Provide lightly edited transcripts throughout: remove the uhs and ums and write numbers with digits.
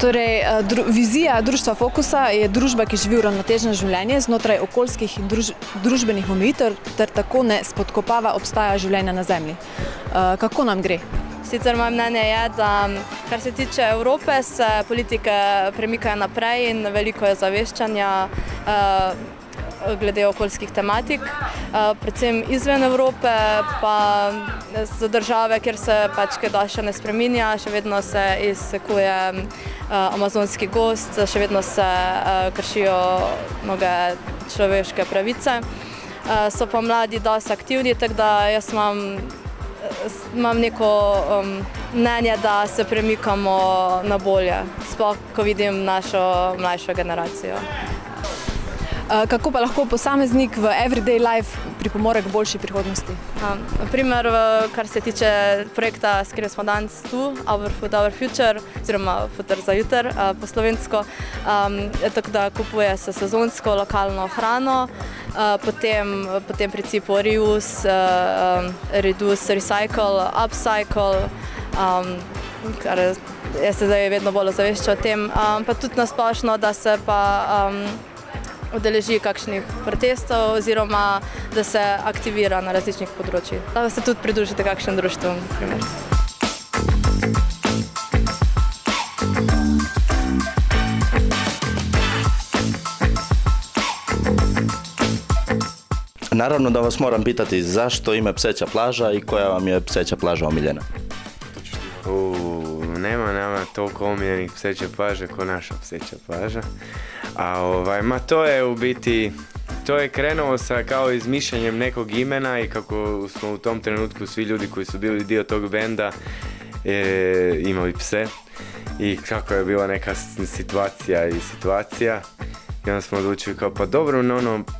Torej, vizija društva Fokusa je družba, ki živi uravnoteženo življenje znotraj okoljskih in družbenih omejitev ter tako ne spodkopava obstoja življenja na Zemlji. Kako nam gre? Sicer moje mnenje je, da kar se tiče Evrope, se politike premikajo naprej in veliko je zaveščanja glede okoljskih tematik, predvsem izven Evrope, pa za države, kjer se pač kaj da še ne spreminja, še vedno se izsekuje amazonski gozd, še vedno se kršijo mnoge človeške pravice. So pa mladi dosti aktivni, tako da jaz imam neko mnenje, da se premikamo na bolje, sploh ko vidim našo mlajšo generacijo. Kako pa lahko posameznik v everyday life pripomore k boljši prihodnosti? Naprimer, kar se tiče projekta, s katerim smo danes tu, Our Food, Our Future, oziroma Futur za juter po slovensko, tako da kupuje se sezonsko, lokalno hrano, potem principu reuse, reduce, recycle, upcycle, kar je se zdaj vedno bolj ozavešča o tem, pa tudi nasplošno, da se pa udeleži kakšnih protestov oziroma da se aktivira na različnih področjih. Da se tudi pridružite kakšnim društvom. Naravno da vas moram pitati zašto ime Pseća plaža i koja vam je Pseća plaža omiljena? Nema toliko omiljenih Pseća plaža ko naša Pseća plaža. Ma to je u biti, to je krenulo sa kao izmišljanjem nekog imena i kako smo u tom trenutku svi ljudi koji su bili dio tog benda imali pse i kako je bila neka situacija. I onda smo odlučili kao pa dobro,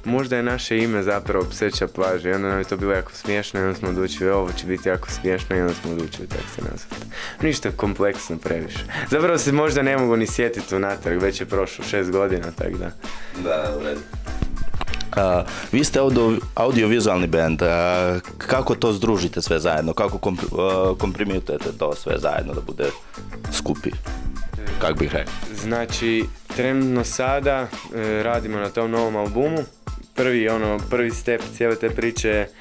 možda je naše ime zapravo Pseća plaža i onda nam je to bilo jako smiješno i onda smo odlučili ovo će biti jako smiješno i onda smo odlučili tako se nazvati. Ništa kompleksno previše. Zapravo se možda ne mogu ni sjetiti unatrag, već je prošlo 6 godina, tako da. Da, u redu. Vi ste audiovizualni band, kako to združite sve zajedno, kako komprimirate to sve zajedno da bude skupi, kako bih rekao? Znači, trenutno sada radimo na tom novom albumu. Prvi step cijele te priče je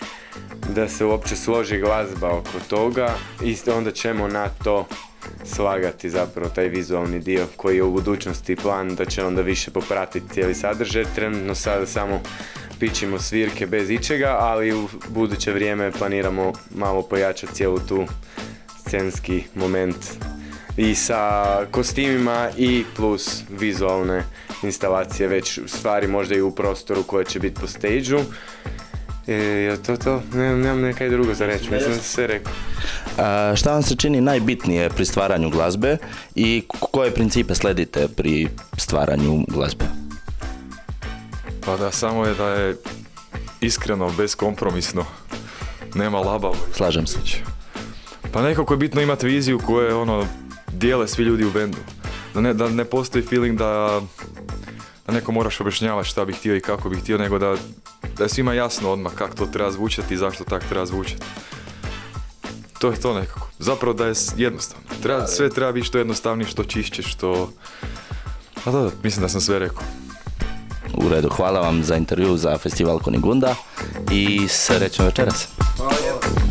da se uopće složi glazba oko toga i onda ćemo na to slagati zapravo taj vizualni dio koji je u budućnosti plan da će onda više popratiti cijeli sadržaj. Trenutno sada samo pičimo svirke bez ičega, ali u buduće vrijeme planiramo malo pojačati cijelu tu scenski moment i sa kostimima i plus vizualne instalacije, već stvari možda i u prostoru koje će biti po stage-u. Je to? Nemam nekaj drugo za reći, mislim da sam sve rekao. Šta vam se čini najbitnije pri stvaranju glazbe i koje principe sledite pri stvaranju glazbe? Pa da, samo je da je iskreno, beskompromisno, nema labavo. Slažem se. Pa nekako je bitno imati viziju koje dijele svi ljudi u bendu. Da ne postoji feeling da neko moraš objašnjavati šta bi htio i kako bi htio, nego da je svima jasno odmah kako to treba zvučati i zašto tako treba zvučati. To je to nekako. Zapravo da je jednostavno. Sve treba biti što jednostavnije, što čišće, što... A da, mislim da sam sve rekao. U redu, hvala vam za intervju za festival Kunigunda i srećno večeras. Hvala.